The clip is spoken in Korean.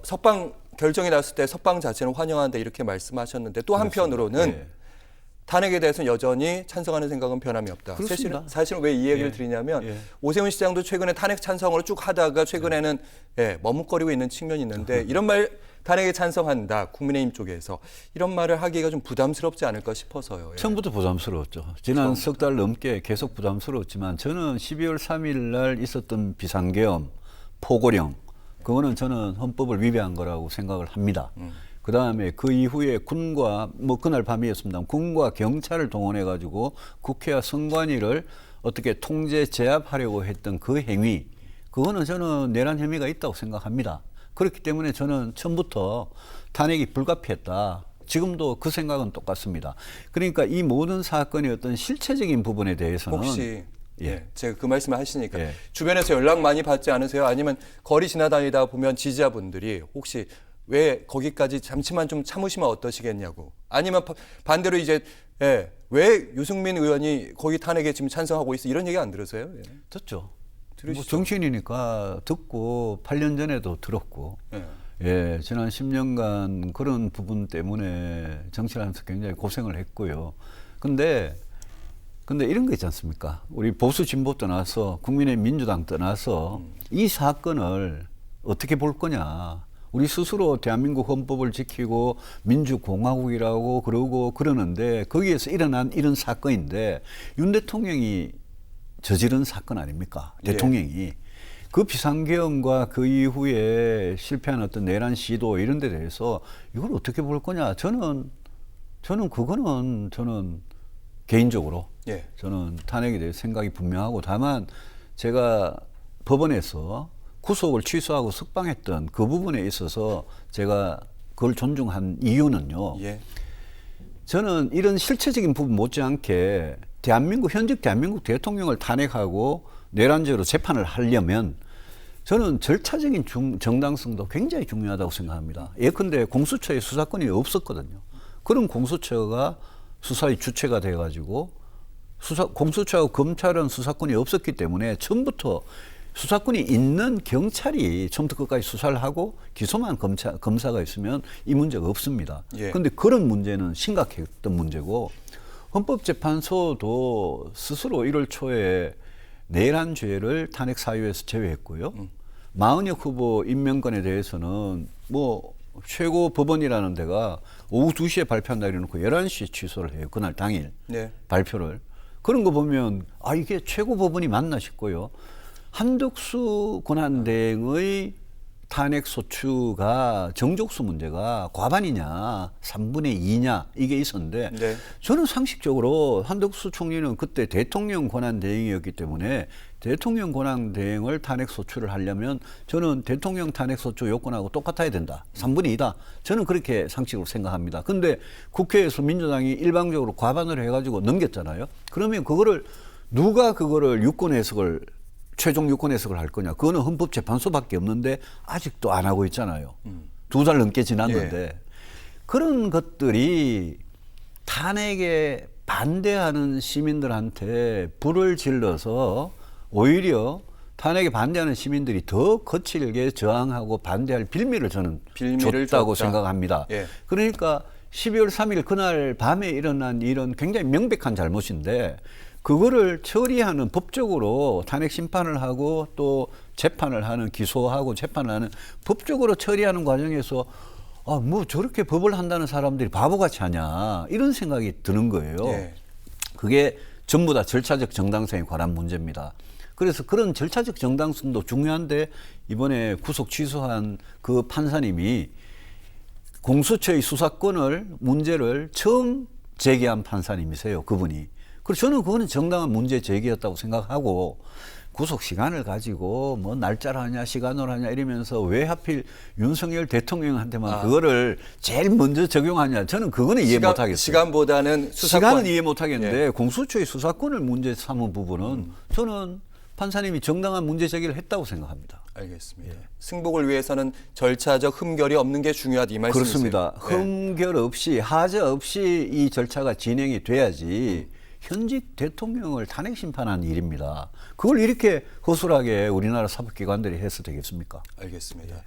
석방 결정이 났을 때 석방 자체는 환영한다 이렇게 말씀하셨는데 또 한편으로는 네. 탄핵에 대해서는 여전히 찬성하는 생각은 변함이 없다. 그렇습니다. 사실은 왜 이 얘기를 예. 드리냐면 예. 오세훈 시장도 최근에 탄핵 찬성으로 쭉 하다가 최근에는 머뭇거리고 있는 측면이 있는데 이런 말 탄핵에 찬성한다. 국민의힘 쪽에서 이런 말을 하기가 좀 부담스럽지 않을까 싶어서요. 예. 처음부터 부담스러웠죠. 지난 석 달 넘게 계속 부담스러웠지만 저는 12월 3일 날 있었던 비상계엄, 포고령 그거는 저는 헌법을 위배한 거라고 생각을 합니다. 그다음에 그 이후에 군과 그날 밤이었습니다. 군과 경찰을 동원해 가지고 국회와 선관위를 어떻게 통제 제압하려고 했던 그 행위 그거는 저는 내란 혐의가 있다고 생각합니다. 그렇기 때문에 저는 처음부터 탄핵이 불가피했다. 지금도 그 생각은 똑같습니다. 그러니까 이 모든 사건의 어떤 실체적인 부분에 대해서는 혹시 예. 제가 그 말씀을 하시니까 예. 주변에서 연락 많이 받지 않으세요? 아니면 거리 지나다니다 보면 지지자분들이 혹시 왜 거기까지 잠시만 좀 참으시면 어떠시겠냐고. 아니면 반대로 이제 왜 유승민 의원이 거기 탄핵에 지금 찬성하고 있어 이런 얘기 안 들으세요? 예. 듣죠. 들으시죠? 뭐 정치인이니까 듣고 8년 전에도 들었고 예, 지난 10년간 그런 부분 때문에 정치를 하면서 굉장히 고생을 했고요. 근데 이런 거 있지 않습니까? 우리 보수 진보 떠나서 국민의힘 민주당 떠나서 이 사건을 어떻게 볼 거냐. 우리 스스로 대한민국 헌법을 지키고 민주공화국이라고 그러는데 거기에서 일어난 이런 사건인데 윤 대통령이 저지른 사건 아닙니까? 대통령이. 그 비상계엄과 그 이후에 실패한 어떤 내란 시도 이런 데 대해서 이걸 어떻게 볼 거냐. 저는 개인적으로 저는 탄핵에 대해 생각이 분명하고 다만 제가 법원에서 구속을 취소하고 석방했던 그 부분에 있어서 제가 그걸 존중한 이유는요. 저는 이런 실체적인 부분 못지않게 현직 대한민국 대통령을 탄핵하고 내란죄로 재판을 하려면 저는 절차적인 정당성도 굉장히 중요하다고 생각합니다. 예컨대 공수처에 수사권이 없었거든요. 그런 공수처가 수사의 주체가 돼가지고 공수처하고 검찰은 수사권이 없었기 때문에 처음부터 수사권이 있는 경찰이 처음부터 끝까지 수사를 하고 기소만 검사가 있으면 이 문제가 없습니다. 그런데 그런 문제는 심각했던 문제고 헌법재판소도 스스로 1월 초에 내란죄를 탄핵 사유에서 제외했고요. 마은혁 후보 임명권에 대해서는 최고 법원이라는 데가 오후 2시에 발표한다 이래놓고 11시에 취소를 해요. 그날 당일 발표를. 그런 거 보면 이게 최고 법원이 맞나 싶고요. 한덕수 권한대행의 탄핵 소추가 정족수 문제가 과반이냐 3분의 2냐 이게 있었는데 저는 상식적으로 한덕수 총리는 그때 대통령 권한대행이었기 때문에 대통령 권한대행을 탄핵 소추를 하려면 저는 대통령 탄핵 소추 요건하고 똑같아야 된다. 3분의 2다. 저는 그렇게 상식으로 생각합니다. 근데 국회에서 민주당이 일방적으로 과반을 해가지고 넘겼잖아요. 그러면 누가 그거를 유권 해석을 최종 유권 해석을 할 거냐. 그거는 헌법재판소밖에 없는데 아직도 안 하고 있잖아요. 2달 넘게 지났는데. 그런 것들이 탄핵에 반대하는 시민들한테 불을 질러서 오히려 탄핵에 반대하는 시민들이 더 거칠게 저항하고 반대할 빌미를 저는 줬다고 생각합니다. 그러니까 12월 3일 그날 밤에 일어난 일은 굉장히 명백한 잘못인데 그거를 처리하는 법적으로 탄핵 심판을 하고 또 재판을 하는 기소하고 재판을 하는 법적으로 처리하는 과정에서 저렇게 법을 한다는 사람들이 바보같이 하냐 이런 생각이 드는 거예요. 그게 전부 다 절차적 정당성에 관한 문제입니다. 그래서 그런 절차적 정당성도 중요한데 이번에 구속 취소한 그 판사님이 공수처의 문제를 처음 제기한 판사님이세요. 그분이. 그래서 저는 그거는 정당한 문제 제기였다고 생각하고 구속 시간을 가지고 날짜를 하냐 시간을 하냐 이러면서 왜 하필 윤석열 대통령한테만 그거를 제일 먼저 적용하냐 저는 그거는 이해 못하겠어요. 시간보다는 수사권. 시간은 이해 못하겠는데 공수처의 수사권을 문제 삼은 부분은 저는 판사님이 정당한 문제 제기를 했다고 생각합니다. 알겠습니다. 승복을 위해서는 절차적 흠결이 없는 게 중요하다 이 말씀이세요. 그렇습니다. 흠결 없이 하자 없이 이 절차가 진행이 돼야지 현직 대통령을 탄핵 심판한 일입니다. 그걸 이렇게 허술하게 우리나라 사법기관들이 해서 되겠습니까? 알겠습니다.